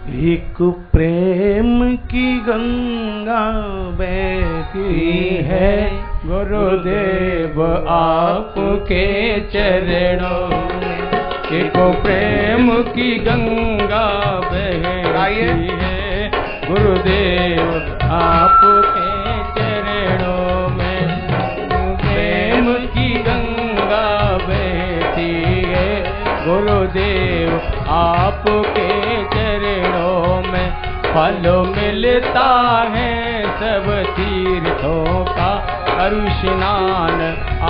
एक प्रेम की गंगा बहती है गुरुदेव आपके चरणों में। एक प्रेम की गंगा बहती है गुरुदेव आपके चरणों में। प्रेम की गंगा बहती है गुरुदेव आपके चरणों में। फल मिलता है सब तीर्थों का अरु स्नान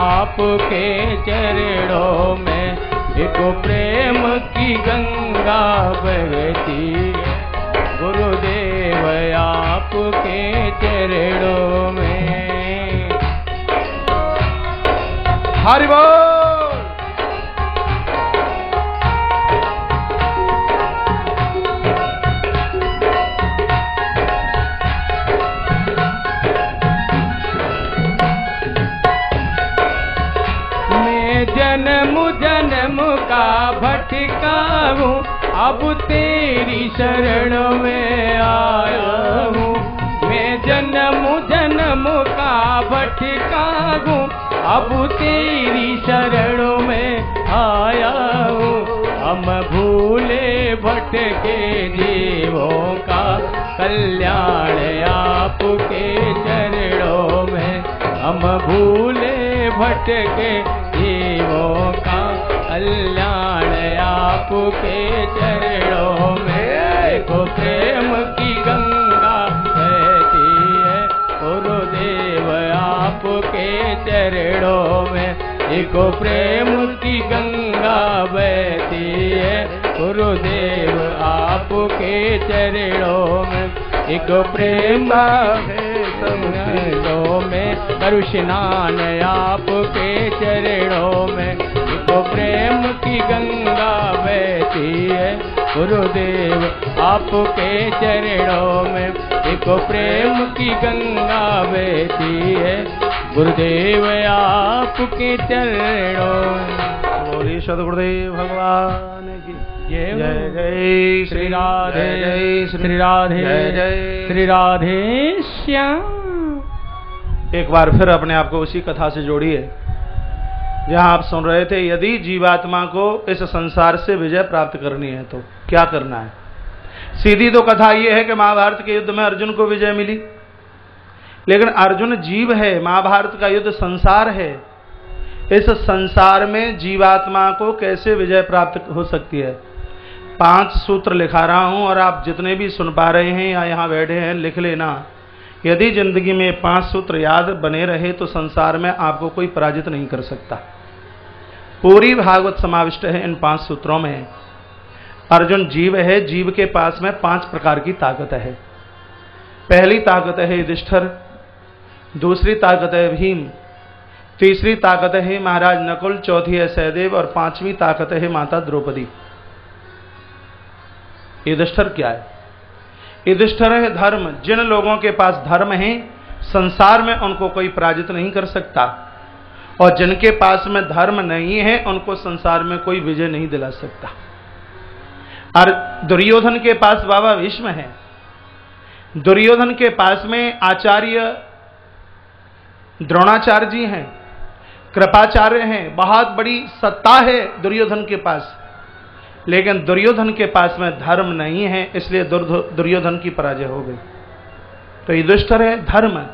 आपके चरणों में। एक प्रेम की गंगा बहती है गुरुदेव आपके चरणों में। हरि बोल। जन्म जन्म का भटका हूँ अब तेरी शरण में आया हूँ। मैं जन्म जन्म का भटका हूँ अब तेरी शरण में आया हूँ। हम भूले भटके जीवों का कल्याण आपके चरणों में। हम भूले भटके जीवों का कल्याण आपके चरणों में। देखो प्रेम की गंगा बहती है गुरुदेव आपके चरणों में। देखो प्रेम की गंगा बहती है गुरुदेव आपके चरणों में। एक प्रेम है चरणों में करु स्नान आपके चरणों में। तो प्रेम की गंगा बहती है गुरुदेव आपके चरणों में। एक प्रेम की गंगा बहती है गुरुदेव आपके चरणों में। बोलिए सद्गुरुदेव भगवान की जय। जय जय श्री राधे जय श्री राधे जय श्री राधे श्याम। एक बार फिर अपने आप को उसी कथा से जोड़िए जहां आप सुन रहे थे। यदि जीवात्मा को इस संसार से विजय प्राप्त करनी है तो क्या करना है। सीधी तो कथा यह है कि महाभारत के युद्ध में अर्जुन को विजय मिली, लेकिन अर्जुन जीव है, महाभारत का युद्ध संसार है। इस संसार में जीवात्मा को कैसे विजय प्राप्त हो सकती है। 5 सूत्र लिखा रहा हूं और आप जितने भी सुन पा रहे हैं या यहां बैठे हैं लिख लेना। यदि जिंदगी में 5 सूत्र याद बने रहे तो संसार में आपको कोई पराजित नहीं कर सकता। पूरी भागवत समाविष्ट है इन 5 सूत्रों में। अर्जुन जीव है, जीव के पास में 5 प्रकार की ताकत है। पहली ताकत है युधिष्ठिर, दूसरी ताकत है भीम, तीसरी ताकत है महाराज नकुल, चौथी है सहदेव और 5वीं ताकत है माता द्रौपदी। युधिष्ठिर क्या है। युधिष्ठिर है धर्म। जिन लोगों के पास धर्म है संसार में उनको कोई पराजित नहीं कर सकता, और जिनके पास में धर्म नहीं है उनको संसार में कोई विजय नहीं दिला सकता। और दुर्योधन के पास बाबा भीष्म है। दुर्योधन के पास में आचार्य द्रोणाचार्य जी हैं, कृपाचार्य हैं, बहुत बड़ी सत्ता है दुर्योधन के पास। लेकिन दुर्योधन के पास में धर्म नहीं है, इसलिए दुर्योधन की पराजय हो गई। तो युधिष्ठिर है धर्म।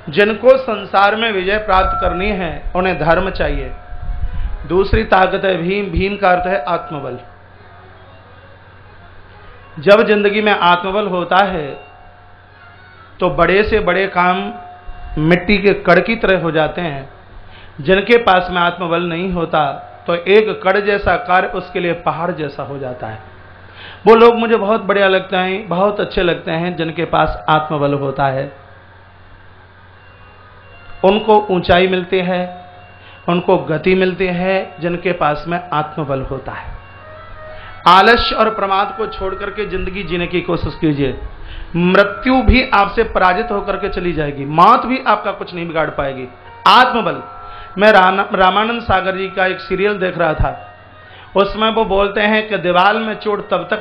जिनको संसार में विजय प्राप्त करनी है उन्हें धर्म चाहिए। दूसरी ताकत है भीम। भीम का अर्थ है आत्मबल। जब जिंदगी में आत्मबल होता है तो बड़े से बड़े काम मिट्टी के कण की तरह हो जाते हैं। जिनके पास में आत्मबल नहीं होता तो एक कण जैसा कार्य उसके लिए पहाड़ जैसा हो जाता है। वो लोग मुझे बहुत बढ़िया लगते हैं, बहुत अच्छे लगते हैं जिनके पास आत्मबल होता है। उनको ऊंचाई मिलती है, उनको गति मिलती है जिनके पास में आत्मबल होता है। आलस्य और प्रमाद को छोड़ करके जिंदगी जीने की कोशिश कीजिए। मृत्यु भी आपसे पराजित होकर के चली जाएगी, मौत भी आपका कुछ नहीं बिगाड़ पाएगी। आत्मबल। मैं रामानंद सागर जी का एक सीरियल देख रहा था, उसमें वो बोलते हैं कि दीवार में चोट तब तक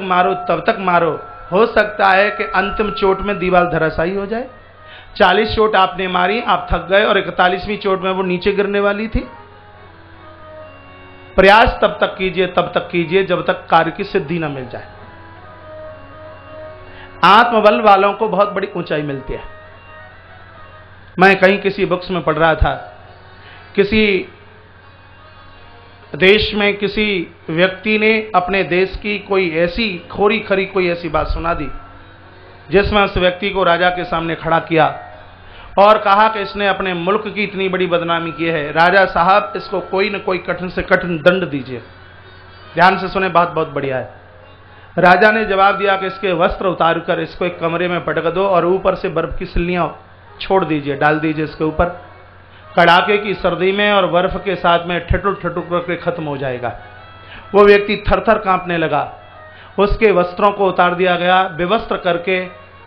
मारो हो सकता है कि अंतिम चोट में दीवार धराशायी हो जाए। 40 चोट आपने मारी, आप थक गए और 41वीं चोट में वो नीचे गिरने वाली थी। प्रयास तब तक कीजिए जब तक कार्य की सिद्धि न मिल जाए। आत्मबल वालों को बहुत बड़ी ऊंचाई मिलती है। मैं कहीं किसी बुक्स में पढ़ रहा था, किसी देश में किसी व्यक्ति ने अपने देश की कोई ऐसी खोरी खरी कोई ऐसी बात सुना दी जिसमें उस व्यक्ति को राजा के सामने खड़ा किया और कहा कि इसने अपने मुल्क की इतनी बड़ी बदनामी की है, राजा साहब इसको कोई न कोई कठिन से कठिन दंड दीजिए। ध्यान से सुने, बात बहुत बढ़िया है। राजा ने जवाब दिया कि इसके वस्त्र उतार कर इसको एक कमरे में पटक दो और ऊपर से बर्फ की सिल्लियां छोड़ दीजिए, डाल दीजिए इसके ऊपर। कड़ाके की सर्दी में और बर्फ के साथ में ठिठुर ठिठुर करके खत्म हो जाएगा। वो व्यक्ति थरथर कांपने लगा। उसके वस्त्रों को उतार दिया गया, विवस्त्र करके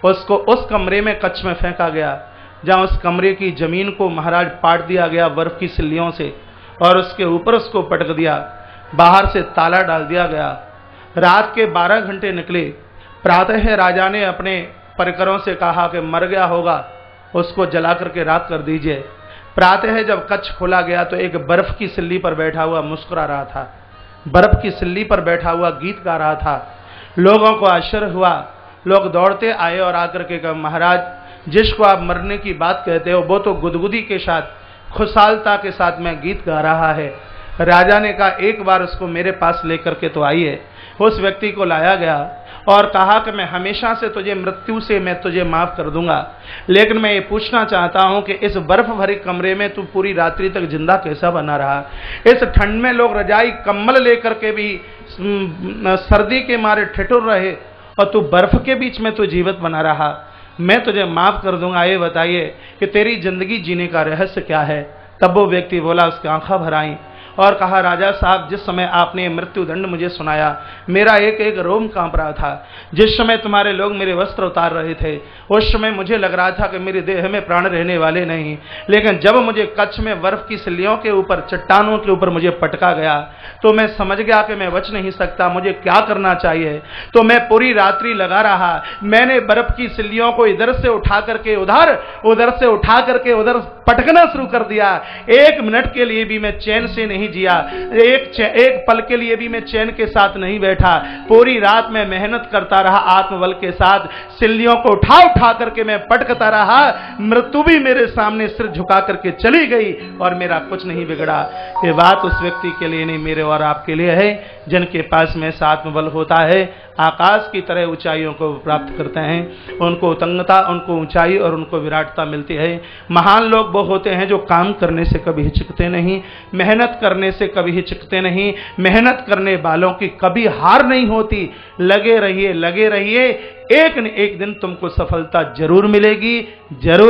उसको उस कमरे में कच्छ में फेंका गया जहां उस कमरे की जमीन को महाराज पाट दिया गया बर्फ की सिल्लियों से और उसके ऊपर उसको पटक दिया। बाहर से ताला डाल दिया गया। रात के 12 घंटे निकले। प्रातः राजा ने अपने परिकरों से कहा कि मर गया होगा, उसको जला करके राख कर दीजिए। प्रातः जब कच्छ खोला गया तो एक बर्फ की सिल्ली पर बैठा हुआ मुस्कुरा रहा था, बर्फ की सिल्ली पर बैठा हुआ गीत गा रहा था। लोगों को आश्चर्य हुआ। लोग दौड़ते आए और आकर के कहा, महाराज जिसको आप मरने की बात कहते हो वो तो गुदगुदी के साथ, खुशहालता के साथ में गीत गा रहा है। राजा ने कहा एक बार उसको मेरे पास लेकर के तो आइए। उस व्यक्ति को लाया गया और कहा कि मैं हमेशा से तुझे मृत्यु से मैं तुझे माफ कर दूंगा, लेकिन मैं ये पूछना चाहता हूं कि इस बर्फ भरे कमरे में तू पूरी रात्रि तक जिंदा कैसा बना रहा? इस ठंड में लोग रजाई कम्बल लेकर के भी सर्दी के मारे ठिठुर रहे और तू बर्फ के बीच में तू जीवित बना रहा। मैं तुझे माफ कर दूंगा, ये बताइए कि तेरी जिंदगी जीने का रहस्य क्या है? तब वो व्यक्ति बोला, उसकी आंखें भर आईं और कहा, राजा साहब जिस समय आपने मृत्यु दंड मुझे सुनाया मेरा एक एक रोम कांप रहा था। जिस समय तुम्हारे लोग मेरे वस्त्र उतार रहे थे उस समय मुझे लग रहा था कि मेरे देह में प्राण रहने वाले नहीं, लेकिन जब मुझे कच्छ में बर्फ की सिल्लियों के ऊपर, चट्टानों के ऊपर मुझे पटका गया तो मैं समझ गया कि मैं बच नहीं सकता, मुझे क्या करना चाहिए। तो मैं पूरी रात्रि लगा रहा। मैंने बर्फ की सिल्लियों को इधर से उठा करके उधर से उठा करके उधर पटकना शुरू कर दिया। 1 मिनट के लिए भी मैं चैन से नहीं जिया, एक पल के लिए भी मैं चैन के साथ नहीं बैठा। पूरी रात मैं मेहनत करता रहा आत्मबल के साथ, सिल्लियों को उठा करके मैं पटकता रहा। मृत्यु भी मेरे सामने सिर झुका करके चली गई और मेरा कुछ नहीं बिगड़ा। ये बात उस व्यक्ति के लिए नहीं, मेरे और आपके लिए है जिनके पास में आत्मबल होता है, आकाश की तरह ऊंचाइयों को प्राप्त करते हैं। उनको उतंगता, उनको ऊंचाई और उनको विराटता मिलती है। महान लोग वो होते हैं जो काम करने से कभी हिचकते नहीं, मेहनत करने से कभी हिचकते नहीं, मेहनत करने वालों की कभी हार नहीं होती। लगे रहिए, एक न एक दिन तुमको सफलता जरूर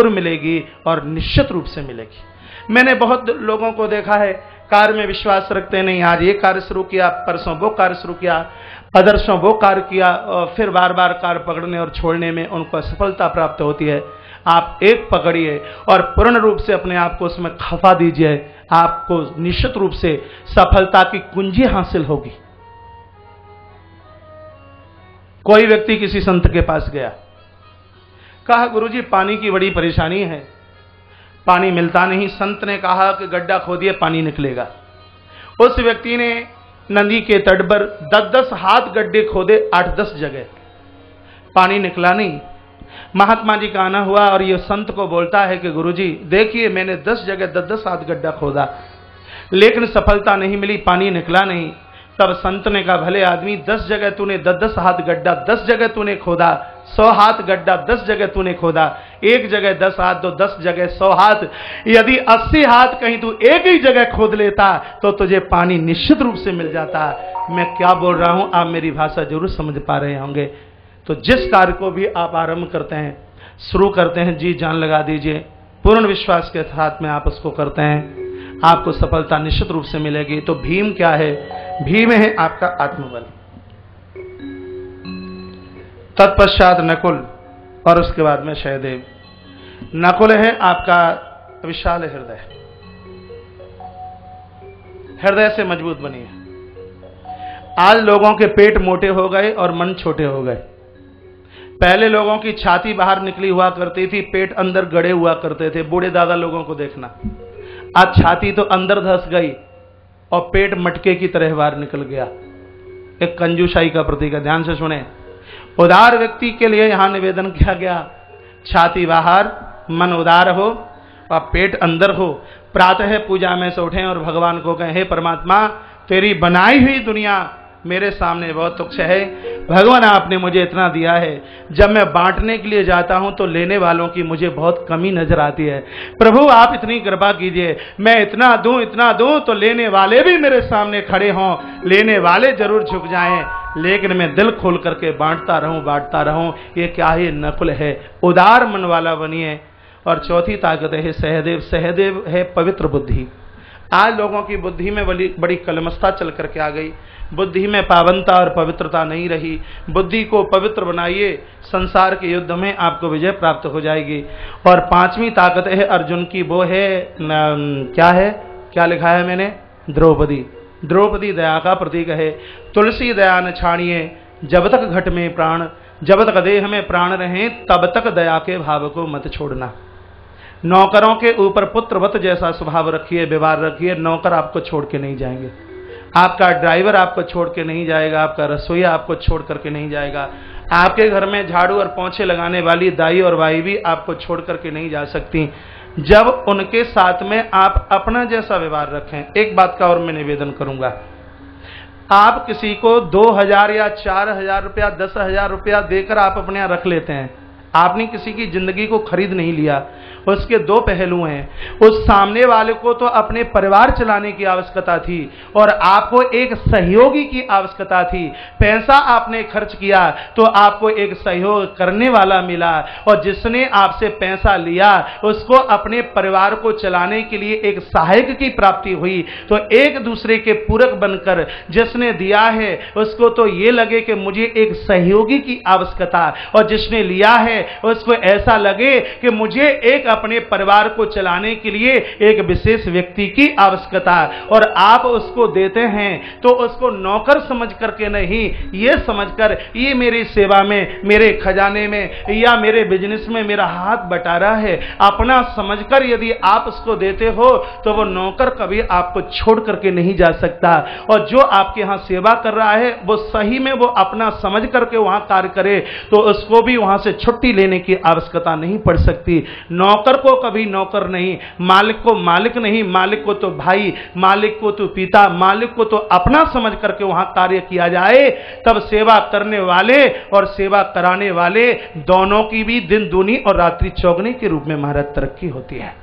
मिलेगी और निश्चित रूप से मिलेगी। मैंने बहुत लोगों को देखा है कार्य में विश्वास रखते नहीं, आज ये कार्य शुरू किया, परसों वो कार्य शुरू किया, परसों वो कार्य किया और फिर बार बार कार्य पकड़ने और छोड़ने में उनको असफलता प्राप्त होती है। आप एक पकड़िए और पूर्ण रूप से अपने आप को उसमें खपा दीजिए, आपको निश्चित रूप से सफलता की कुंजी हासिल होगी। कोई व्यक्ति किसी संत के पास गया, कहा गुरुजी पानी की बड़ी परेशानी है, पानी मिलता नहीं। संत ने कहा कि गड्ढा खोदिए, पानी निकलेगा। उस व्यक्ति ने नदी के तट पर 10-10 हाथ गड्ढे खोदे, 8-10 जगह, पानी निकला नहीं। महात्मा जी का आना हुआ और ये संत को बोलता है कि गुरुजी देखिए मैंने 10 जगह 10-10 हाथ गड्ढा खोदा लेकिन सफलता नहीं मिली, पानी निकला नहीं। तब संत ने कहा भले आदमी 10 जगह तूने 10-10 हाथ गड्ढा 10 जगह तूने खोदा, 100 हाथ गड्ढा 10 जगह तूने खोदा, एक जगह 10 हाथ तो 10 जगह 100 हाथ, यदि 80 हाथ कहीं तू एक ही जगह खोद लेता तो तुझे पानी निश्चित रूप से मिल जाता। मैं क्या बोल रहा हूं आप मेरी भाषा जरूर समझ पा रहे होंगे। तो जिस कार्य को भी आप आरंभ करते हैं, शुरू करते हैं, जी जान लगा दीजिए, पूर्ण विश्वास के साथ में आप उसको करते हैं, आपको सफलता निश्चित रूप से मिलेगी। तो भीम क्या है? भीम है आपका आत्मबल। तत्पश्चात नकुल और उसके बाद में सहदेव। नकुल है आपका विशाल हृदय, हृदय से मजबूत बनी है। आज लोगों के पेट मोटे हो गए और मन छोटे हो गए। पहले लोगों की छाती बाहर निकली हुआ करती थी, पेट अंदर गड़े हुआ करते थे। बूढ़े दादा लोगों को देखना, आज छाती तो अंदर धंस गई और पेट मटके की तरह बाहर निकल गया। एक कंजूसाई का प्रतीक है। ध्यान से सुने, उदार व्यक्ति के लिए यहां निवेदन किया गया, छाती बाहर, मन उदार हो और पेट अंदर हो। प्रातः पूजा में से उठें और भगवान को कहें, हे परमात्मा, तेरी बनाई हुई दुनिया मेरे सामने बहुत तुच्छ है। भगवान आपने मुझे इतना दिया है, जब मैं बांटने के लिए जाता हूं तो लेने वालों की मुझे बहुत कमी नजर आती है। प्रभु आप इतनी कृपा कीजिए, मैं इतना दूं तो लेने वाले भी मेरे सामने खड़े हों, लेने वाले जरूर झुक जाएं, लेकिन मैं दिल खोल करके बांटता रहूं। ये क्या है? नकुल है। उदार मन वाला बनिए। और चौथी ताकत है सहदेव। सहदेव है पवित्र बुद्धि। आज लोगों की बुद्धि में बड़ी कलमस्ता चल करके आ गई, बुद्धि में पावनता और पवित्रता नहीं रही। बुद्धि को पवित्र बनाइए, संसार के युद्ध में आपको विजय प्राप्त हो जाएगी। और पांचवी ताकत है अर्जुन की, वो है क्या है, क्या लिखा है मैंने? द्रौपदी। द्रौपदी दया का प्रतीक है। तुलसी दया न छाड़िए, जब तक घट में प्राण, जब तक देह में प्राण रहे तब तक दया के भाव को मत छोड़ना। नौकरों के ऊपर पुत्रवत जैसा स्वभाव रखिए, व्यवहार रखिए। नौकर आपको छोड़ के नहीं जाएंगे, आपका ड्राइवर आपको छोड़ के नहीं जाएगा, आपका रसोईया आपको छोड़ करके नहीं जाएगा, आपके घर में झाड़ू और पोंछे लगाने वाली दाई और बाई भी आपको छोड़ करके नहीं जा सकती, जब उनके साथ में आप अपना जैसा व्यवहार रखें। एक बात का और मैं निवेदन करूंगा, आप किसी को 2000 या 4000 रुपया, 10,000 रुपया देकर आप अपने यहां रख लेते हैं। आपने किसी की जिंदगी को खरीद नहीं लिया। उसके दो पहलू हैं। उस सामने वाले को तो अपने परिवार चलाने की आवश्यकता थी और आपको एक सहयोगी की आवश्यकता थी। पैसा आपने खर्च किया तो आपको एक सहयोग करने वाला मिला, और जिसने आपसे पैसा लिया उसको अपने परिवार को चलाने के लिए एक सहायक की प्राप्ति हुई। तो एक दूसरे के पूरक बनकर जिसने दिया है उसको तो ये लगे कि मुझे एक सहयोगी की आवश्यकता, और जिसने लिया है उसको ऐसा लगे कि मुझे एक अपने परिवार को चलाने के लिए एक विशेष व्यक्ति की आवश्यकता। और आप उसको देते हैं तो उसको नौकर समझ करके नहीं, ये समझकर ये मेरी सेवा में, मेरे खजाने में या मेरे बिजनेस में मेरा हाथ बटारा है, अपना समझकर यदि आप उसको देते हो तो वो नौकर कभी आपको छोड़ करके नहीं जा सकता। और जो आपके यहां सेवा कर रहा है वो सही में वो अपना समझ करके वहां कार्य करे तो उसको भी वहां से छुट्टी लेने की आवश्यकता नहीं पड़ सकती। नौकर को कभी नौकर नहीं, मालिक को मालिक नहीं, मालिक को तो भाई, मालिक को तो पिता, मालिक को तो अपना समझ करके वहां कार्य किया जाए, तब सेवा करने वाले और सेवा कराने वाले दोनों की भी दिन दूनी और रात्रि चौगुनी के रूप में महाराज तरक्की होती है।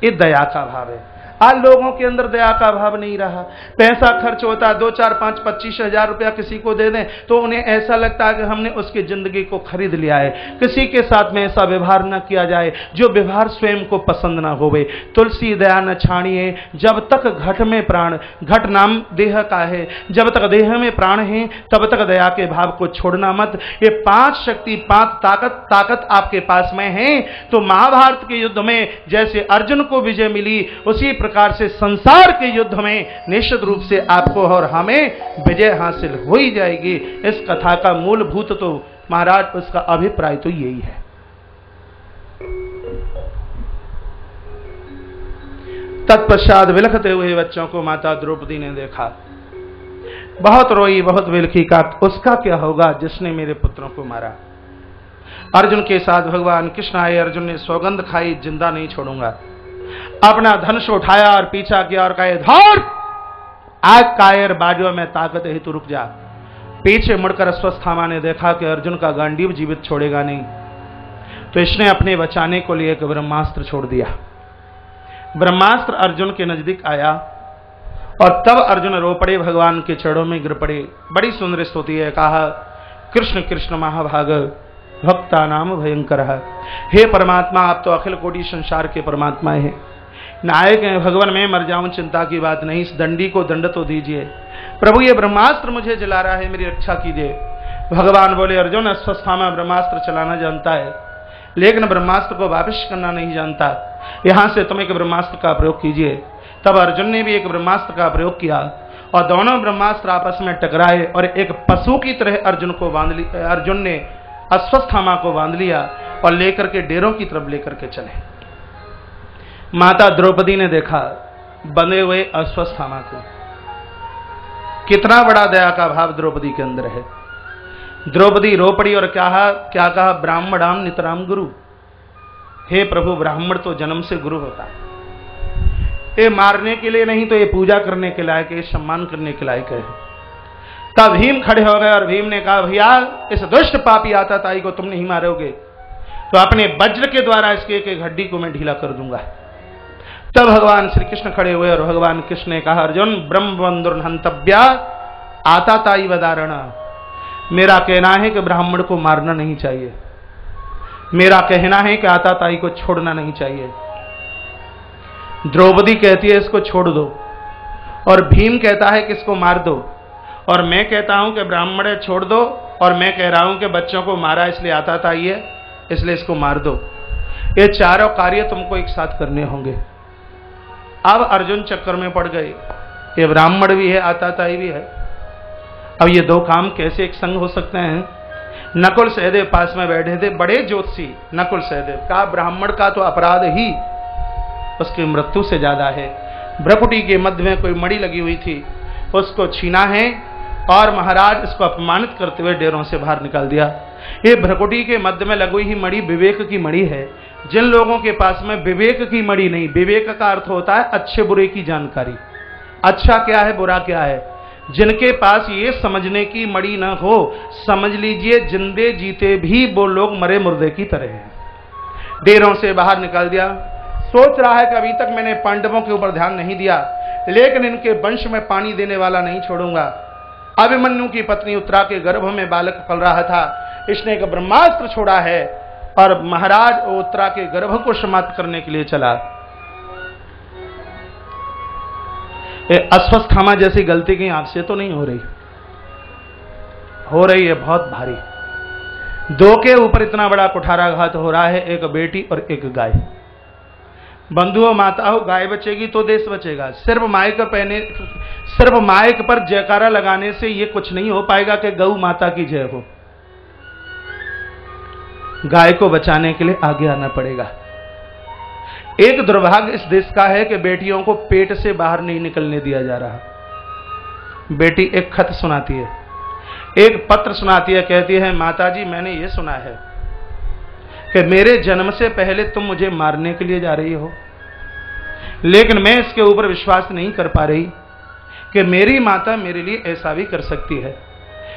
ये दया का भाव है। आज लोगों के अंदर दया का भाव नहीं रहा। पैसा खर्च होता, 2, 4, 5, 25,000 रुपया किसी को दे दें तो उन्हें ऐसा लगता है कि हमने उसकी जिंदगी को खरीद लिया है। किसी के साथ में ऐसा व्यवहार न किया जाए जो व्यवहार स्वयं को पसंद ना होवे। तुलसी दया न छाड़िए, जब तक घट में प्राण, घट नाम देह का है, जब तक देह में प्राण है तब तक दया के भाव को छोड़ना मत। ये 5 शक्ति, 5 ताकत आपके पास में है। तो महाभारत के युद्ध में जैसे अर्जुन को विजय मिली, उसी प्रकार से संसार के युद्ध में निश्चित रूप से आपको और हमें विजय हासिल हो ही जाएगी। इस कथा का मूलभूत तो महाराज उसका अभिप्राय तो यही है। तत्पश्चात विलखते हुए बच्चों को माता द्रौपदी ने देखा, बहुत रोई, बहुत विलखी का उसका क्या होगा जिसने मेरे पुत्रों को मारा। अर्जुन के साथ भगवान कृष्ण आए। अर्जुन ने सौगंध खाई, जिंदा नहीं छोड़ूंगा। अपना धनुष उठाया और पीछा किया और कहे, धौर आज कायर बाजू में ताकत है, तू रुक जा। पीछे मुड़कर अश्वत्थामा ने देखा कि अर्जुन का गांडीव जीवित छोड़ेगा नहीं, तो इसने अपने बचाने को लिए एक ब्रह्मास्त्र छोड़ दिया। ब्रह्मास्त्र अर्जुन के नजदीक आया और तब अर्जुन रो पड़े, भगवान के चरणों में गिर पड़े। बड़ी सुंदर स्तुति है, कहा, कृष्ण कृष्ण महाभाग भक्ता नाम भयंकर है। हे परमात्मा, आप तो अखिल कोटि संसार के परमात्मा हैं, नायक हैं। भगवान मैं मर जाऊं चिंता की बात नहीं, इस दंडी को दंड तो दीजिए। प्रभु ये ब्रह्मास्त्र मुझे जला रहा है, मेरी रक्षा कीजिए। भगवान बोले, अर्जुन अश्वत्थामा ब्रह्मास्त्र चलाना जानता है लेकिन ब्रह्मास्त्र को वापस करना नहीं जानता। यहां से तुम एक ब्रह्मास्त्र का प्रयोग कीजिए। तब अर्जुन ने भी एक ब्रह्मास्त्र का प्रयोग किया और दोनों ब्रह्मास्त्र आपस में टकराए और एक पशु की तरह अर्जुन को बांध लिया। अर्जुन ने अश्वत्थामा को बांध लिया और लेकर के डेरों की तरफ लेकर के चले। माता द्रौपदी ने देखा बंधे हुए अश्वत्थामा को। कितना बड़ा दया का भाव द्रौपदी के अंदर है। द्रौपदी रो पड़ी और क्या कहा, ब्राह्मणाम नितराम गुरु। हे प्रभु, ब्राह्मण तो जन्म से गुरु होता है। ये मारने के लिए नहीं तो ये पूजा करने के लायक है, सम्मान करने के लायक है। तब भीम खड़े हो गए और भीम ने कहा, भैया इस दुष्ट पापी आताताई को तुम नहीं मारोगे तो अपने वज्र के द्वारा इसके एक हड्डी को मैं ढीला कर दूंगा। तब भगवान श्री कृष्ण खड़े हुए और भगवान कृष्ण ने कहा, अर्जुन ब्रह्मबंधुर हंतव्या आताताई वदारणा। मेरा कहना है कि ब्राह्मण को मारना नहीं चाहिए। मेरा कहना है कि आताताई को छोड़ना नहीं चाहिए। द्रौपदी कहती है इसको छोड़ दो और भीम कहता है कि इसको मार दो, और मैं कहता हूं कि ब्राह्मण छोड़ दो, और मैं कह रहा हूं कि बच्चों को मारा इसलिए आताताई है, इसलिए इसको मार दो। ये चारों कार्य तुमको एक साथ करने होंगे। अब अर्जुन चक्कर में पड़ गए, ये ब्राह्मण भी है आताताई भी है, अब ये दो काम कैसे एक संग हो सकते हैं। नकुल सहदेव पास में बैठे थे, बड़े ज्योतिषी नकुल सहदेव। कहा ब्राह्मण का तो अपराध ही उसकी मृत्यु से ज्यादा है। भ्रकुटी के मध्य में कोई मणि लगी हुई थी, उसको छीना है और महाराज इसको अपमानित करते हुए डेरों से बाहर निकाल दिया। ये भ्रकुटी के मध्य में लगी हुई मणि विवेक की मणि है। जिन लोगों के पास में विवेक की मणि नहीं, विवेक का अर्थ होता है अच्छे बुरे की जानकारी, अच्छा क्या है बुरा क्या है, जिनके पास ये समझने की मणि न हो, समझ लीजिए जिंदे जीते भी वो लोग मरे मुर्दे की तरह हैं। डेरों से बाहर निकाल दिया। सोच रहा है कि अभी तक मैंने पांडवों के ऊपर ध्यान नहीं दिया, लेकिन इनके वंश में पानी देने वाला नहीं छोड़ूंगा। अभिमन्यु की पत्नी उत्तरा के गर्भ में बालक पल रहा था, इसने एक ब्रह्मास्त्र छोड़ा है और महाराज उत्तरा के गर्भ को समाप्त करने के लिए चला। अश्वत्थामा जैसी गलती की आंख से तो नहीं हो रही है बहुत भारी। दो के ऊपर इतना बड़ा कुठाराघात हो रहा है, एक बेटी और एक गाय। बंधुओं माताओं, गाय बचेगी तो देश बचेगा। सिर्फ माइक पर जयकारा लगाने से ये कुछ नहीं हो पाएगा कि गौ माता की जय हो। गाय को बचाने के लिए आगे आना पड़ेगा। एक दुर्भाग्य इस देश का है कि बेटियों को पेट से बाहर नहीं निकलने दिया जा रहा। बेटी एक खत सुनाती है, एक पत्र सुनाती है, कहती है माताजी मैंने ये सुना है कि मेरे जन्म से पहले तुम मुझे मारने के लिए जा रही हो, लेकिन मैं इसके ऊपर विश्वास नहीं कर पा रही कि मेरी माता मेरे लिए ऐसा भी कर सकती है।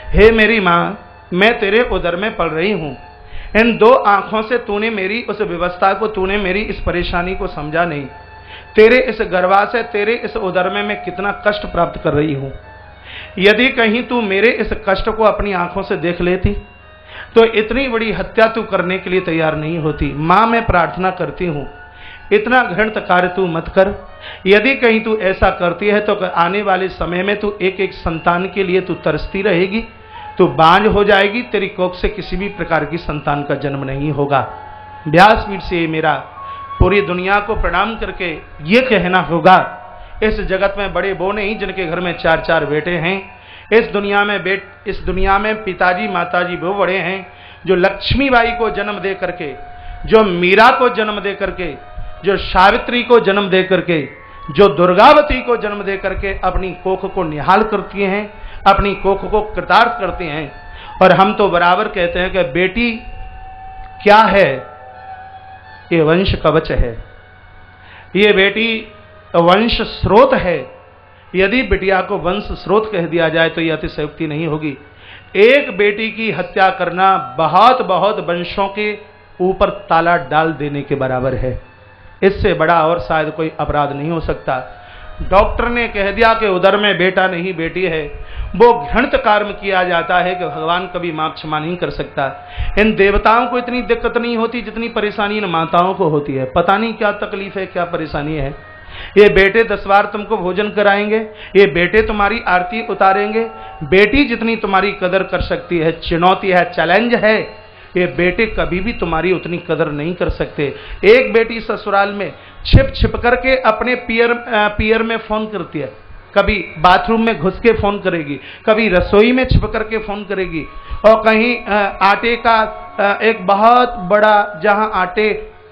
हे मेरी मां, मैं तेरे उदर में पल रही हूं। इन दो आंखों से तूने मेरी उस व्यवस्था को, तूने मेरी इस परेशानी को समझा नहीं। तेरे इस गर्भा से, तेरे इस उदर में मैं कितना कष्ट प्राप्त कर रही हूं। यदि कहीं तू मेरे इस कष्ट को अपनी आंखों से देख लेती तो इतनी बड़ी हत्या तू करने के लिए तैयार नहीं होती। मां, मैं प्रार्थना करती हूं इतना घृणित कार्य तू मत कर। यदि कहीं तू ऐसा करती है तो आने वाले समय में तू एक एक संतान के लिए तू तरसती रहेगी, तू बांझ हो जाएगी, तेरी कोख से किसी भी प्रकार की संतान का जन्म नहीं होगा। व्यासपीठ से मेरा पूरी दुनिया को प्रणाम करके ये कहना होगा, इस जगत में बड़े वो नहीं जिनके घर में 4-4 बेटे हैं। इस दुनिया में पिताजी माताजी वो बड़े हैं जो लक्ष्मीबाई को जन्म दे करके, जो मीरा को जन्म दे करके, जो सावित्री को जन्म दे करके, जो दुर्गावती को जन्म दे करके अपनी कोख को निहाल करती हैं, अपनी कोख को कृतार्थ करते हैं। और हम तो बराबर कहते हैं कि बेटी क्या है, ये वंश कवच है, ये बेटी वंश स्रोत है। यदि बिटिया को वंश स्रोत कह दिया जाए तो यह अतिशयोक्ति नहीं होगी। एक बेटी की हत्या करना बहुत बहुत वंशों के ऊपर ताला डाल देने के बराबर है। इससे बड़ा और शायद कोई अपराध नहीं हो सकता। डॉक्टर ने कह दिया कि उदर में बेटा नहीं बेटी है, वो घृणित कर्म किया जाता है कि भगवान कभी मां क्षमा नहीं कर सकता। इन देवताओं को इतनी दिक्कत नहीं होती जितनी परेशानी इन माताओं को होती है। पता नहीं क्या तकलीफ है, क्या परेशानी है। ये बेटे 10 बार तुमको भोजन कराएंगे, ये बेटे तुम्हारी आरती उतारेंगे। बेटी जितनी तुम्हारी कदर कर सकती है, चुनौती है, चैलेंज है, ये बेटे कभी भी तुम्हारी उतनी कदर नहीं कर सकते। एक बेटी ससुराल में छिप छिप करके अपने पियर में फोन करती है, कभी बाथरूम में घुस के फोन करेगी, कभी रसोई में छिप करके फोन करेगी, और कहीं आटे का एक बहुत बड़ा, जहां आटे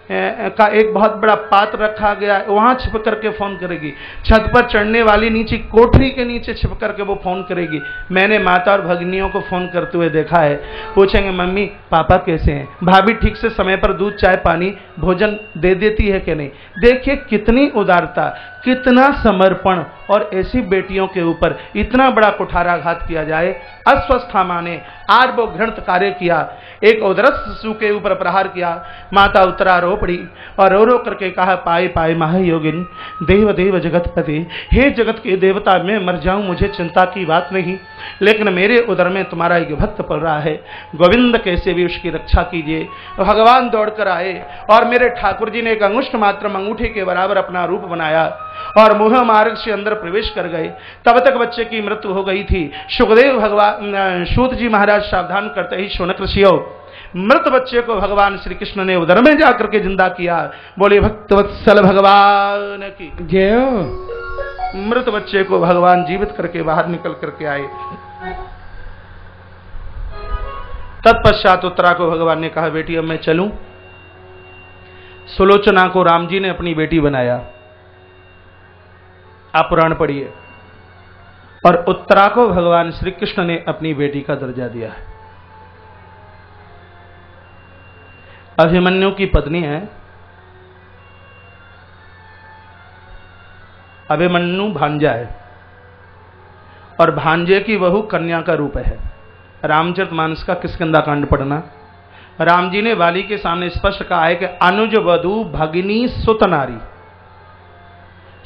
का एक बहुत बड़ा पात्र रखा गया है वहां छिप करके फोन करेगी। छत पर चढ़ने वाली नीचे कोठरी के नीचे छिप करके वो फोन करेगी। मैंने माता और भगिनियों को फोन करते हुए देखा है। पूछेंगे मम्मी पापा कैसे हैं, भाभी ठीक से समय पर दूध चाय पानी भोजन दे देती है कि नहीं। देखिए कितनी उदारता, कितना समर्पण, और ऐसी बेटियों के ऊपर इतना बड़ा कुठाराघात किया जाए। अस्वस्था माने आज वो घृणित कार्य किया, एक उदरस्थ शिशु के ऊपर प्रहार किया। माता उत्तरा रो पड़ी और रो रो करके कहा, पाए पाए महायोगिन देव देव जगतपति, हे जगत के देवता, मैं मर जाऊं मुझे चिंता की बात नहीं, लेकिन मेरे उदर में तुम्हारा एक भक्त पल रहा है, गोविंद कैसे भी उसकी रक्षा कीजिए। भगवान दौड़कर आए और मेरे ठाकुर जी ने एक अंगुष्ठ मात्र अंगूठे के बराबर अपना रूप बनाया और मोह मार्ग से अंदर प्रवेश कर गए। तब तक बच्चे की मृत्यु हो गई थी। सुखदेव भगवान सूत जी महाराज सावधान करते ही शौनक ऋषियों, मृत बच्चे को भगवान श्री कृष्ण ने उदर में जाकर के जिंदा किया। बोले भक्तवत्सल भगवान की जय हो। मृत बच्चे को भगवान जीवित करके बाहर निकल करके आए। तत्पश्चात उत्तरा को भगवान ने कहा, बेटी अब मैं चलूं। सुलोचना को राम जी ने अपनी बेटी बनाया, आप पुराण पढ़िए। और उत्तरा को भगवान श्री कृष्ण ने अपनी बेटी का दर्जा दिया है। अभिमन्यु की पत्नी है, अभिमन्यु भांजा है, और भांजे की बहू कन्या का रूप है। रामचरितमानस का किष्किंधा कांड पढ़ना। राम जी ने वाली के सामने स्पष्ट कहा है कि अनुज वधु भगिनी सुत नारी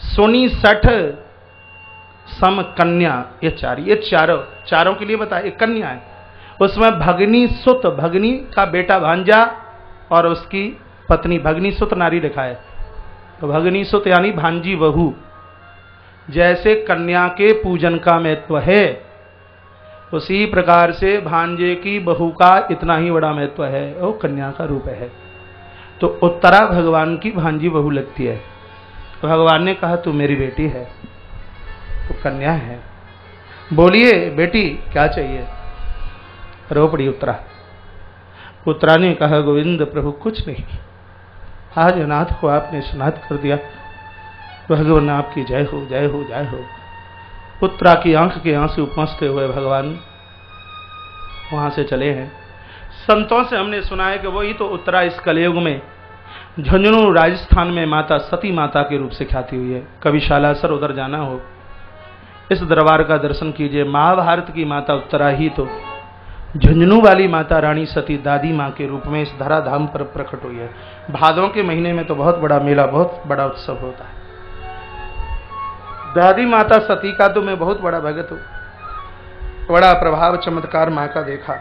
सोनी सठ सम कन्या, ये चारों के लिए बताया। एक कन्या है, उसमें भगनी सुत, भगनी का बेटा भांजा और उसकी पत्नी भगनी सुत नारी लिखा है। तो भगनी सुत यानी भांजी बहू। जैसे कन्या के पूजन का महत्व है, उसी प्रकार से भांजे की बहू का इतना ही बड़ा महत्व है, वो कन्या का रूप है। तो उत्तरा भगवान की भांजी बहू लगती है। तो भगवान ने कहा तू मेरी बेटी है, तो कन्या है, बोलिए बेटी क्या चाहिए। रो पड़ी उत्तरा। उत्तरा ने कहा, गोविंद प्रभु कुछ नहीं, आज अनाथ को आपने स्नात कर दिया, भगवान आपकी जय हो जय हो जय हो। उत्तरा की आंख के आंसू पहुंचते हुए भगवान वहां से चले हैं। संतों से हमने सुना है कि वही तो उत्तरा इस कलयुग में झुंझुनू राजस्थान में माता सती माता के रूप से ख्याति हुई है। कभी शालासर उधर जाना हो, इस दरबार का दर्शन कीजिए। महाभारत की माता उत्तरा ही तो झुंझुनू वाली माता रानी सती दादी माँ के रूप में इस धराधाम पर प्रकट हुई है। भादों के महीने में तो बहुत बड़ा मेला, बहुत बड़ा उत्सव होता है। दादी माता सती का तो मैं बहुत बड़ा भगत हूं, बड़ा प्रभाव चमत्कार माँ का देखा।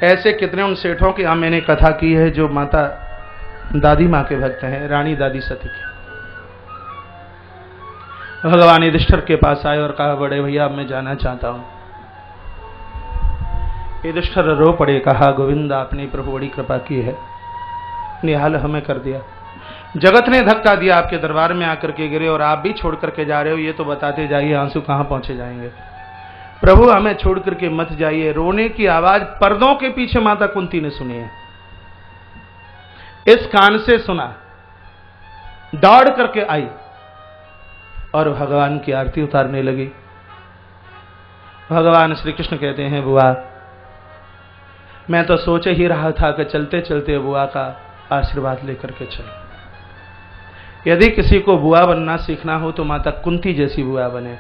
ऐसे कितने उन सेठों की यहाँ मैंने कथा की है जो माता दादी माँ के भक्त हैं, रानी दादी सती के। भगवान युधिष्ठिर के पास आए और कहा, बड़े भैया अब मैं जाना चाहता हूं। युधिष्ठिर रो पड़े, कहा, गोविंद आपने प्रभु बड़ी कृपा की है, निहाल हमें कर दिया। जगत ने धक्का दिया, आपके दरबार में आकर के गिरे और आप भी छोड़ करके जा रहे हो, ये तो बताते जाइए आंसू कहां पहुंचे जाएंगे। प्रभु हमें छोड़ करके मत जाइए। रोने की आवाज पर्दों के पीछे माता कुंती ने सुनी है, इस कान से सुना, दौड़ करके आई और भगवान की आरती उतारने लगी। भगवान श्री कृष्ण कहते हैं, बुआ मैं तो सोच ही रहा था कि चलते चलते बुआ का आशीर्वाद लेकर के चलो। यदि किसी को बुआ बनना सीखना हो तो माता कुंती जैसी बुआ बने।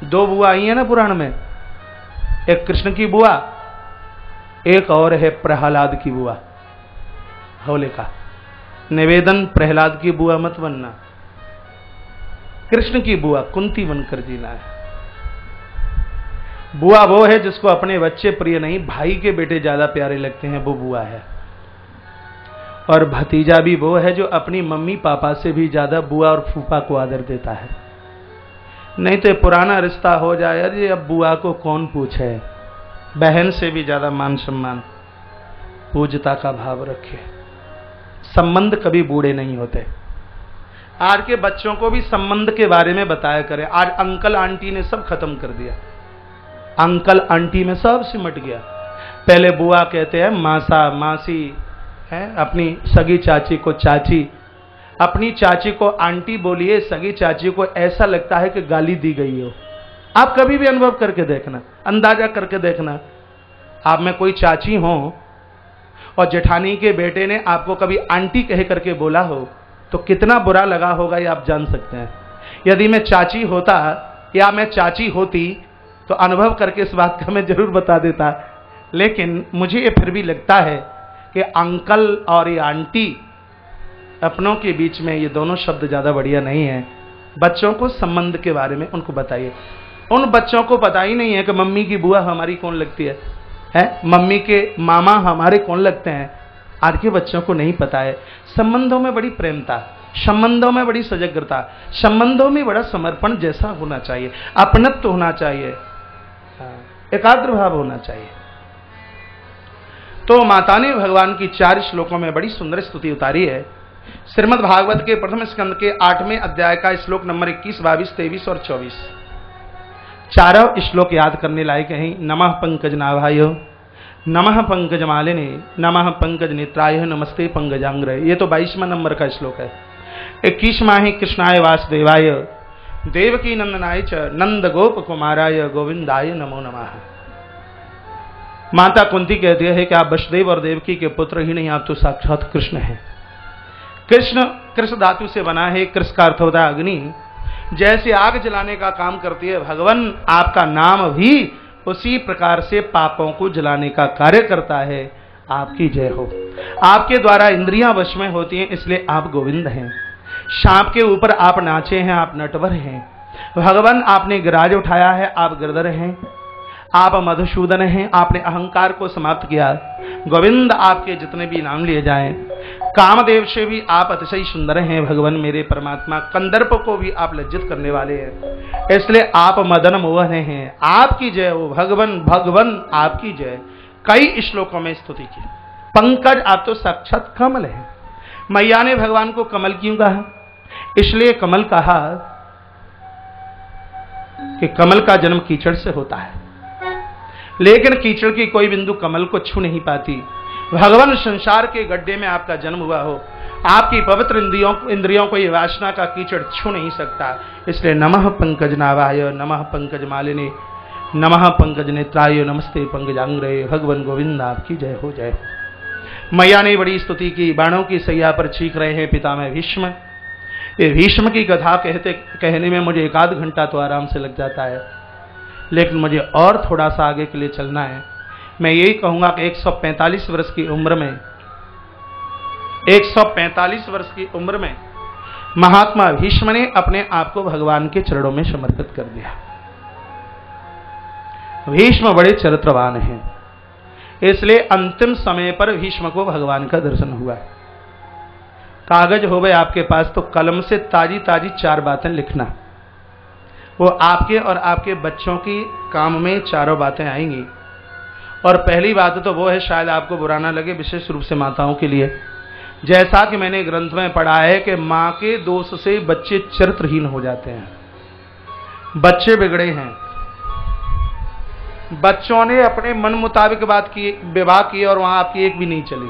दो बुआ आई है ना पुराण में, एक कृष्ण की बुआ, एक और है प्रहलाद की बुआ। होलिका निवेदन, प्रहलाद की बुआ मत बनना, कृष्ण की बुआ कुंती बनकर जीना है। बुआ वो है जिसको अपने बच्चे प्रिय नहीं, भाई के बेटे ज्यादा प्यारे लगते हैं, वो बुआ है। और भतीजा भी वो है जो अपनी मम्मी पापा से भी ज्यादा बुआ और फूफा को आदर देता है। नहीं तो पुराना रिश्ता हो जाए, अरे अब बुआ को कौन पूछे। बहन से भी ज्यादा मान सम्मान, पूज्यता का भाव रखे। संबंध कभी बूढ़े नहीं होते। आज के बच्चों को भी संबंध के बारे में बताया करें। आज अंकल आंटी ने सब खत्म कर दिया, अंकल आंटी में सब सिमट गया। पहले बुआ कहते हैं, मासा मासी है, अपनी सगी चाची को चाची, अपनी चाची को आंटी बोलिए, सगी चाची को ऐसा लगता है कि गाली दी गई हो। आप कभी भी अनुभव करके देखना, अंदाजा करके देखना, आप में कोई चाची हो और जेठानी के बेटे ने आपको कभी आंटी कह करके बोला हो तो कितना बुरा लगा होगा ये आप जान सकते हैं। यदि मैं चाची होता या मैं चाची होती तो अनुभव करके इस बात का मैं जरूर बता देता, लेकिन मुझे ये फिर भी लगता है कि अंकल और ये आंटी अपनों के बीच में ये दोनों शब्द ज़्यादा बढ़िया नहीं है। बच्चों को संबंध के बारे में उनको बताइए। उन बच्चों को पता ही नहीं है कि मम्मी की बुआ हमारी कौन लगती है, मम्मी के मामा हमारे कौन लगते हैं। आज के बच्चों को नहीं पता है। संबंधों में बड़ी प्रेमता, संबंधों में बड़ी सजगता, संबंधों में बड़ा समर्पण जैसा होना चाहिए, अपनत्व होना चाहिए, एकाग्र भाव होना चाहिए। तो माता ने भगवान की 4 श्लोकों में बड़ी सुंदर स्तुति उतारी है। श्रीमद् भागवत के प्रथम स्कंद के 8वें अध्याय का श्लोक नंबर 21, 22, 23 और 24 चारों श्लोक याद करने लायक हैं। नमः पंकज नाभाय, नमः पंकज मालिने, नमः पंकज नेत्राय, नमस्ते पंकजांग्रय। ये तो 22वां नंबर का श्लोक है। 21वां है कृष्णाय वासुदेवाय, देवकी नंदनाय च, नंद गोप कुमाराय, गोविंदाय नमो नमः। माता कुंती कहती है कि आप वसुदेव और देवकी के पुत्र ही नहीं, आप तो साक्षात कृष्ण हैं। कृष्ण कृष्ण धातु से बना है। कृष्ण का अर्थ होता है अग्नि। जैसे आग जलाने का काम करती है, भगवान आपका नाम भी उसी प्रकार से पापों को जलाने का कार्य करता है। आपकी जय हो। आपके द्वारा इंद्रियां वश में होती हैं, इसलिए आप गोविंद हैं। सांप के ऊपर आप नाचे हैं, आप नटवर हैं। भगवान आपने गिराज उठाया है, आप गिरधर हैं। आप मधुसूदन हैं, आपने अहंकार को समाप्त किया। गोविंद आपके जितने भी नाम लिए जाएं, कामदेव से भी आप अतिशय सुंदर हैं। भगवान मेरे परमात्मा, कंदर्प को भी आप लज्जित करने वाले हैं, इसलिए आप मदन मोहन हैं। आपकी जय हो भगवान, भगवान आपकी जय। कई श्लोकों में स्तुति की। पंकज, आप तो साक्षात कमल है। मैया ने भगवान को कमल क्यों कहा? इसलिए कमल कहा कि कमल का जन्म कीचड़ से होता है, लेकिन कीचड़ की कोई बिंदु कमल को छू नहीं पाती। भगवान संसार के गड्ढे में आपका जन्म हुआ हो, आपकी पवित्र इंद्रियों को ये वासना का कीचड़ छू नहीं सकता। इसलिए नमः पंकज नाभाय, नमः पंकज मालिने, नमः पंकज नेत्राय, नमस्ते पंकजांग्रय। भगवान गोविंद आपकी जय हो, जय हो। मैया ने बड़ी स्तुति की। बाणों की सैया पर चीख रहे हैं पितामह भीष्म। ये भीष्म की कथा कहने में मुझे 1 घंटा तो आराम से लग जाता है, लेकिन मुझे और थोड़ा सा आगे के लिए चलना है। मैं यही कहूंगा कि 145 वर्ष की उम्र में, 145 वर्ष की उम्र में महात्मा भीष्म ने अपने आप को भगवान के चरणों में समर्पित कर दिया। भीष्म बड़े चरित्रवान हैं, इसलिए अंतिम समय पर भीष्म को भगवान का दर्शन हुआ। कागज हो गए आपके पास तो कलम से ताजी ताजी 4 बातें लिखना। वो आपके और आपके बच्चों की काम में 4 बातें आएंगी। और पहली बात तो वो है, शायद आपको बुरा ना लगे, विशेष रूप से माताओं के लिए, जैसा कि मैंने ग्रंथ में पढ़ा है कि मां के दोष से बच्चे चरित्रहीन हो जाते हैं। बच्चे बिगड़े हैं, बच्चों ने अपने मन मुताबिक विवाह किए और वहां आपकी एक भी नहीं चली।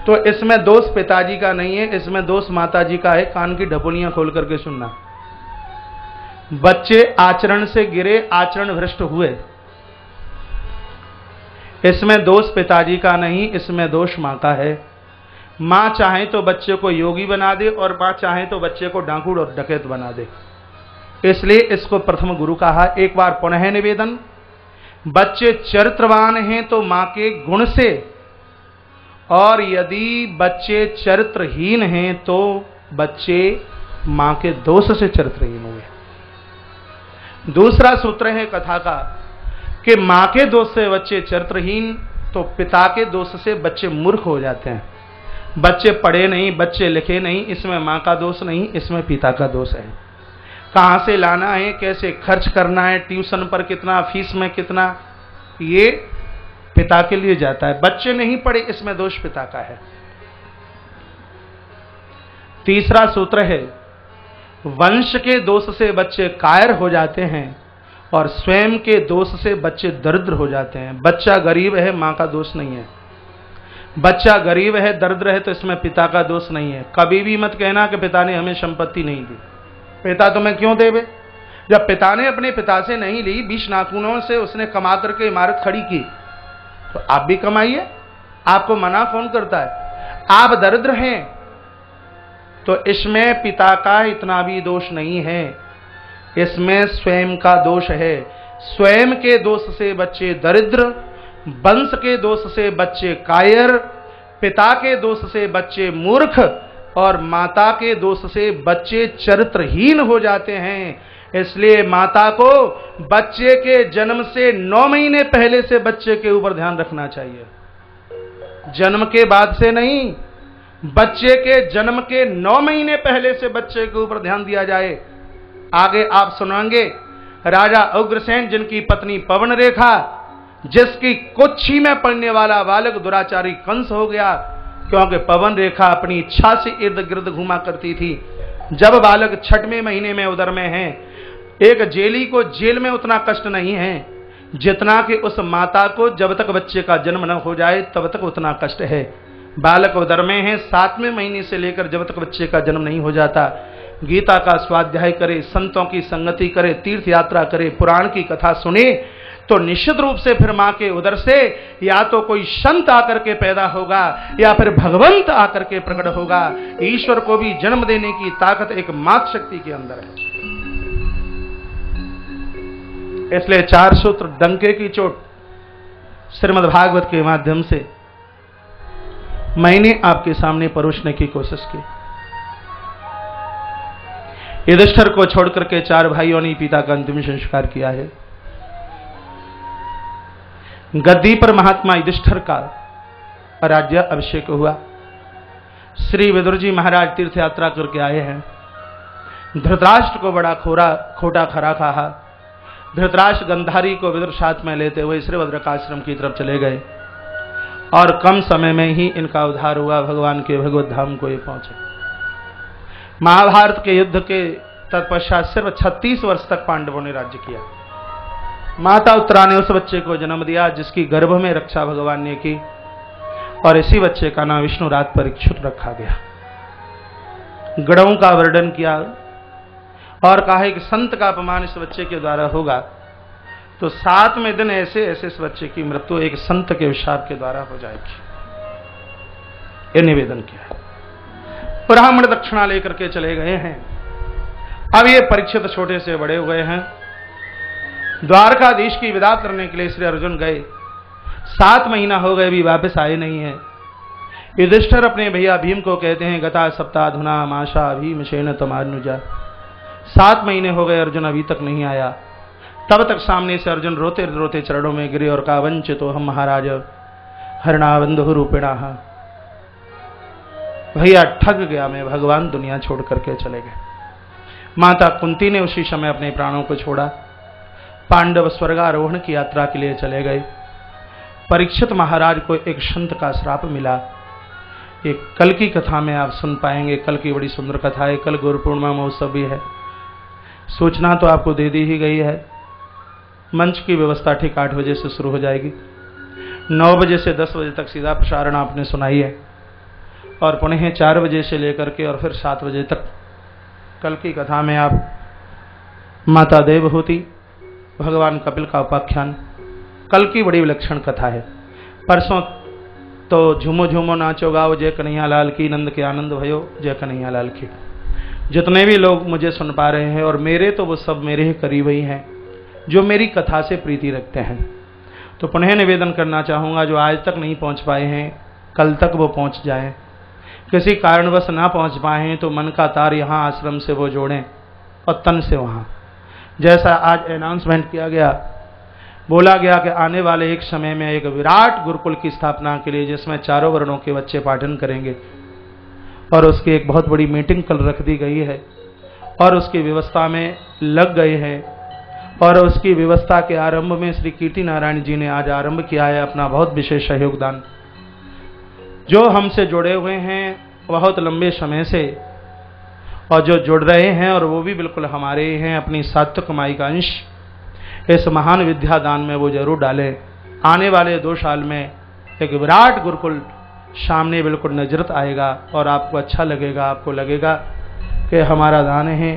तो इसमें दोष पिताजी का नहीं है, इसमें दोष माताजी का है। कान की ढपोलियां खोल करके सुनना। बच्चे आचरण से गिरे, आचरण भ्रष्ट हुए, इसमें दोष पिताजी का नहीं, इसमें दोष मां का है। मां चाहे तो बच्चे को योगी बना दे और मां चाहे तो बच्चे को डाकू और डकैत बना दे, इसलिए इसको प्रथम गुरु कहा। एक बार पुनः निवेदन, बच्चे चरित्रवान हैं तो मां के गुण से, और यदि बच्चे चरित्रहीन हैं तो बच्चे मां के दोष से चरित्रहीन हुए। दूसरा सूत्र है कथा का कि मां के दोष से बच्चे चरित्रहीन, तो पिता के दोष से बच्चे मूर्ख हो जाते हैं। बच्चे पढ़े नहीं, बच्चे लिखे नहीं, इसमें मां का दोष नहीं, इसमें पिता का दोष है। कहां से लाना है, कैसे खर्च करना है, ट्यूशन पर कितना, फीस में कितना, ये पिता के लिए जाता है। बच्चे नहीं पढ़े, इसमें दोष पिता का है। तीसरा सूत्र है, वंश के दोष से बच्चे कायर हो जाते हैं और स्वयं के दोष से बच्चे दरिद्र हो जाते हैं। बच्चा गरीब है, मां का दोष नहीं है। बच्चा गरीब है, दरिद्र है, तो इसमें पिता का दोष नहीं है। कभी भी मत कहना कि पिता ने हमें संपत्ति नहीं दी। पिता तुम्हें क्यों देवे? जब पिता ने अपने पिता से नहीं ली, 20 नाखूनों से उसने कमा करके इमारत खड़ी की, तो आप भी कमाइए। आपको मना कौन करता है? आप दरिद्र हैं तो इसमें पिता का इतना भी दोष नहीं है, इसमें स्वयं का दोष है। स्वयं के दोष से बच्चे दरिद्र, वंश के दोष से बच्चे कायर, पिता के दोष से बच्चे मूर्ख और माता के दोष से बच्चे चरित्रहीन हो जाते हैं। इसलिए माता को बच्चे के जन्म से 9 महीने पहले से बच्चे के ऊपर ध्यान रखना चाहिए, जन्म के बाद से नहीं। बच्चे के जन्म के 9 महीने पहले से बच्चे के ऊपर ध्यान दिया जाए। आगे आप सुनाएंगे, राजा उग्रसेन जिनकी पत्नी पवन रेखा, जिसकी कुक्षी में पड़ने वाला बालक दुराचारी कंस हो गया, क्योंकि पवन रेखा अपनी इच्छा से इर्द गिर्द घुमा करती थी। जब बालक 6वें महीने में उदर में है, एक जेली को जेल में उतना कष्ट नहीं है जितना कि उस माता को जब तक बच्चे का जन्म न हो जाए तब तक उतना कष्ट है। बालक उदर में है, 7वें महीने से लेकर जब तक बच्चे का जन्म नहीं हो जाता, गीता का स्वाध्याय करे, संतों की संगति करे, तीर्थ यात्रा करे, पुराण की कथा सुने, तो निश्चित रूप से फिर मां के उदर से या तो कोई संत आकर के पैदा होगा या फिर भगवंत आकर के प्रकट होगा। ईश्वर को भी जन्म देने की ताकत एक मात शक्ति के अंदर है। इसलिए 4 सूत्र डंके की चोट श्रीमद् भागवत के माध्यम से मैंने आपके सामने परोसने की कोशिश की। युधिष्ठिर को छोड़कर के 4 भाइयों ने पिता का अंतिम संस्कार किया है। गद्दी पर महात्मा युधिष्ठिर का राज्य अभिषेक हुआ। श्री विदुर जी महाराज तीर्थ यात्रा करके आए हैं। धृतराष्ट्र को बड़ा खोटा खरा कहा। धृतराष्ट्र गंधारी को विदुर साथ में लेते हुए श्री भद्रकाश्रम की तरफ चले गए और कम समय में ही इनका उद्धार हुआ। भगवान के भगवत धाम को ये पहुंचे। महाभारत के युद्ध के तत्पश्चात सिर्फ 36 वर्ष तक पांडवों ने राज्य किया। माता उत्तरा ने उस बच्चे को जन्म दिया जिसकी गर्भ में रक्षा भगवान ने की, और इसी बच्चे का नाम विष्णुराज परीक्षित रखा गया। गणों का वर्णन किया और कहा कि संत का अपमान इस बच्चे के द्वारा होगा तो 7वें दिन ऐसे ऐसे इस बच्चे की मृत्यु एक संत के विशाप के द्वारा हो जाएगी। यह निवेदन किया। ब्राह्मण दक्षिणा लेकर के चले गए हैं। अब ये परीक्षित छोटे से बड़े हुए हैं। द्वारकाधीश की विदा करने के लिए श्री अर्जुन गए। 7 महीना हो गए, भी वापस आए नहीं है। युधिष्ठिर अपने भैया भीम को कहते हैं, गता सप्ताधुना माशा भीमसेन तमानुजा। 7 महीने हो गए, अर्जुन अभी तक नहीं आया। तब तक सामने से अर्जुन रोते रोते चरणों में गिरे और कहा, वंचितो हम महाराज हरणाबंधु रूपिणा। भैया ठग गया मैं, भगवान दुनिया छोड़ करके चले गए। माता कुंती ने उसी समय अपने प्राणों को छोड़ा। पांडव स्वर्गारोहण की यात्रा के लिए चले गए। परीक्षित महाराज को एक संत का श्राप मिला। एक कल की कथा में आप सुन पाएंगे। कल की बड़ी सुंदर कथा है। कल गुरु पूर्णिमा महोत्सव भी है। सूचना तो आपको दे दी ही गई है। मंच की व्यवस्था ठीक 8 बजे से शुरू हो जाएगी। 9 बजे से 10 बजे तक सीधा प्रसारण आपने सुनाई है, और पुनः 4 बजे से लेकर के और फिर 7 बजे तक कल की कथा में आप माता देवहूति, भगवान कपिल का उपाख्यान, कल की बड़ी विलक्षण कथा है। परसों तो झूमो झूमो नाचो गाओ जय कन्हैया लाल की, नंद के आनंद भयो जय कन्हैया लाल की। जितने भी लोग मुझे सुन पा रहे हैं, और मेरे तो वो सब मेरे ही करीब ही हैं जो मेरी कथा से प्रीति रखते हैं। तो पुनः निवेदन करना चाहूँगा, जो आज तक नहीं पहुँच पाए हैं कल तक वो पहुँच जाएं। किसी कारणवश ना पहुँच पाए हैं तो मन का तार यहाँ आश्रम से वो जोड़ें और तन से वहाँ। जैसा आज अनाउंसमेंट किया गया, बोला गया कि आने वाले एक समय में एक विराट गुरुकुल की स्थापना के लिए, जिसमें 4 वर्णों के बच्चे पाठन करेंगे, और उसकी एक बहुत बड़ी मीटिंग कल रख दी गई है और उसकी व्यवस्था में लग गए हैं। और उसकी व्यवस्था के आरंभ में श्री कीर्ति नारायण जी ने आज आरंभ किया है अपना बहुत विशेष योगदान। जो हमसे जुड़े हुए हैं बहुत लंबे समय से, और जो जुड़ रहे हैं और वो भी बिल्कुल हमारे ही हैं, अपनी सात्विक कमाई का अंश इस महान विद्या दान में वो जरूर डालें। आने वाले 2 साल में एक विराट गुरुकुल सामने बिल्कुल नजरत आएगा और आपको अच्छा लगेगा, आपको लगेगा कि हमारा दान है